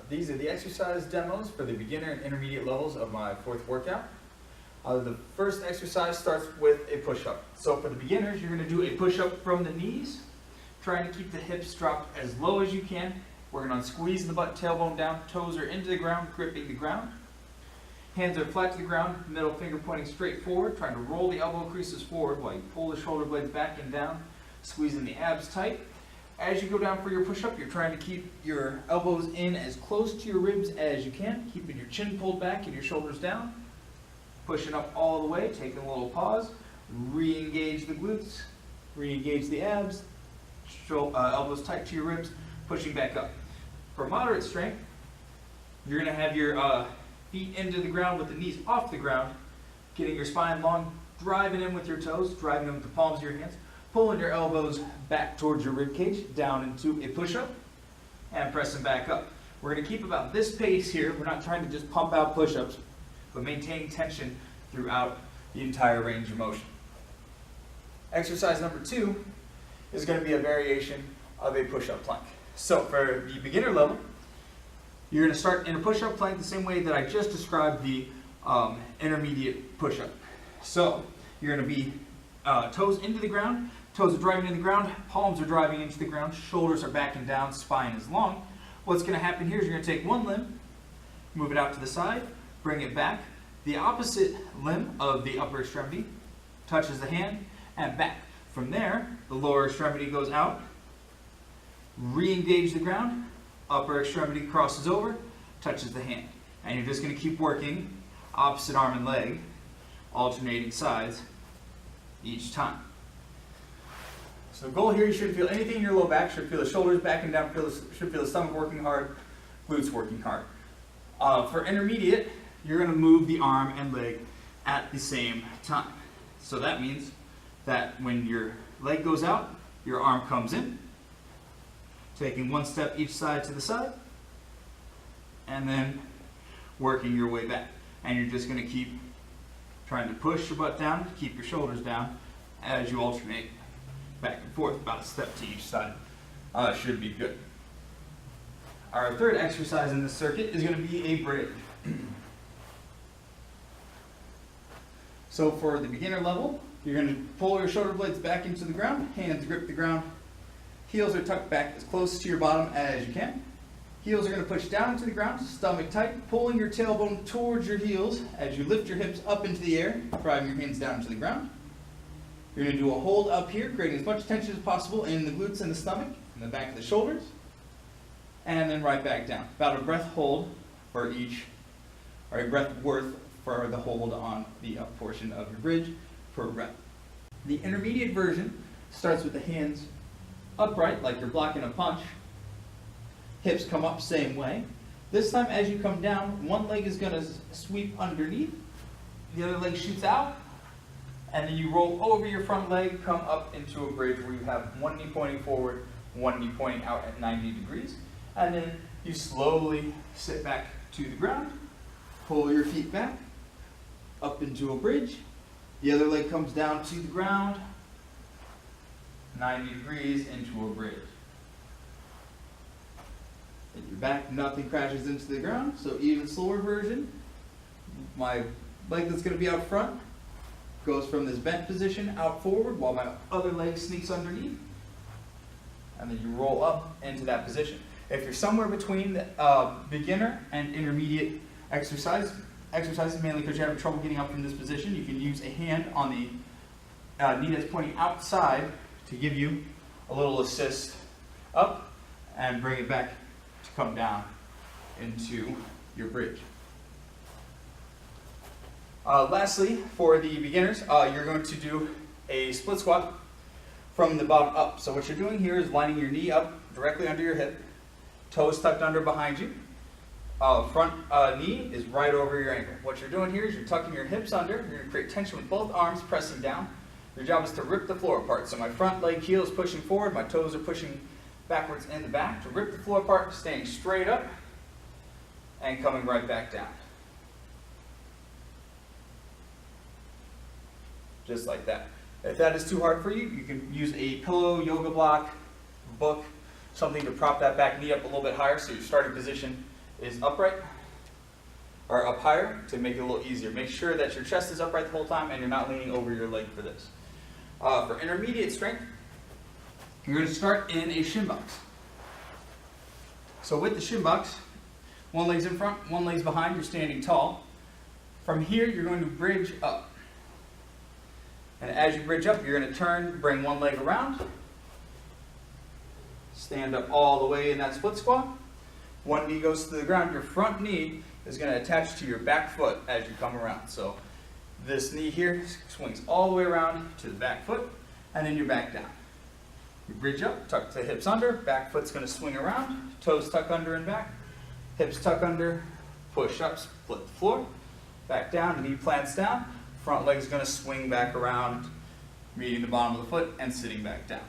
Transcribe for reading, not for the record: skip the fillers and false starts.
These are the exercise demos for the beginner and intermediate levels of my fourth workout. The first exercise starts with a push-up. So for the beginners, you're going to do a push-up from the knees, trying to keep the hips dropped as low as you can. Working on squeezing the butt, tailbone down, toes are into the ground, gripping the ground. Hands are flat to the ground, middle finger pointing straight forward, trying to roll the elbow creases forward while you pull the shoulder blades back and down, squeezing the abs tight. As you go down for your push-up, you're trying to keep your elbows in as close to your ribs as you can, keeping your chin pulled back and your shoulders down. Pushing up all the way, taking a little pause, re-engage the glutes, re-engage the abs, elbows tight to your ribs, pushing back up. For moderate strength, you're going to have your feet into the ground with the knees off the ground, getting your spine long, driving in with your toes, driving them with the palms of your hands, pulling your elbows back towards your rib cage, down into a push-up, and pressing back up. We're going to keep about this pace here. We're not trying to just pump out push-ups, but maintaining tension throughout the entire range of motion. Exercise number 2 is going to be a variation of a push-up plank. So for the beginner level, you're going to start in a push-up plank the same way that I just described the intermediate push-up. So you're going to be toes into the ground, toes are driving into the ground, palms are driving into the ground, shoulders are backing down, spine is long. What's going to happen here is you're going to take one limb, move it out to the side, bring it back. The opposite limb of the upper extremity touches the hand and back. From there, the lower extremity goes out, re-engage the ground, upper extremity crosses over, touches the hand. And you're just going to keep working opposite arm and leg, alternating sides each time. So the goal here, you shouldn't feel anything in your low back, should feel the shoulders backing down, should feel the stomach working hard, glutes working hard. For intermediate, you're going to move the arm and leg at the same time. So that means that when your leg goes out, your arm comes in, taking one step each side to the side, and then working your way back. And you're just going to keep trying to push your butt down, keep your shoulders down as you alternate back and forth, about a step to each side. Should be good. Our third exercise in this circuit is going to be a bridge. So for the beginner level, you're going to pull your shoulder blades back into the ground, hands grip the ground, heels are tucked back as close to your bottom as you can. Heels are going to push down into the ground, stomach tight, pulling your tailbone towards your heels as you lift your hips up into the air, driving your hands down to the ground. You're going to do a hold up here, creating as much tension as possible in the glutes and the stomach, and the back of the shoulders, and then right back down. About a breath hold for each, or a breath worth for the hold on the up portion of your bridge per rep. The intermediate version starts with the hands upright, like you're blocking a punch. Hips come up same way. This time as you come down, one leg is going to sweep underneath, the other leg shoots out, and then you roll over your front leg, come up into a bridge where you have one knee pointing forward, one knee pointing out at 90 degrees, and then you slowly sit back to the ground, pull your feet back, up into a bridge, the other leg comes down to the ground, 90 degrees into a bridge. And you're back, nothing crashes into the ground, so even slower version. My leg that's going to be out front goes from this bent position out forward while my other leg sneaks underneath. And then you roll up into that position. If you're somewhere between the beginner and intermediate exercises, mainly because you're having trouble getting up from this position, you can use a hand on the knee that's pointing outside to give you a little assist up and bring it back to come down into your bridge. Lastly, for the beginners, you're going to do a split squat from the bottom up. So what you're doing here is lining your knee up directly under your hip, toes tucked under behind you. Front knee is right over your ankle. What you're doing here is you're tucking your hips under. You're going to create tension with both arms pressing down. Your job is to rip the floor apart. So my front leg heel is pushing forward, my toes are pushing backwards in the back to rip the floor apart, staying straight up and coming right back down. Just like that. If that is too hard for you, you can use a pillow, yoga block, book, something to prop that back knee up a little bit higher so your starting position is upright, or up higher to make it a little easier. Make sure that your chest is upright the whole time and you're not leaning over your leg for this. For intermediate strength, you're going to start in a shin box. So with the shin box, one leg's in front, one leg's behind, you're standing tall. From here, you're going to bridge up. And as you bridge up, you're going to turn, bring one leg around, stand up all the way in that split squat. One knee goes to the ground. Your front knee is going to attach to your back foot as you come around. So this knee here swings all the way around to the back foot, and then you're back down. You bridge up, tuck the hips under, back foot's going to swing around, toes tuck under and back, hips tuck under, push up, split the floor, back down, knee plants down, front leg's going to swing back around, meeting the bottom of the foot and sitting back down.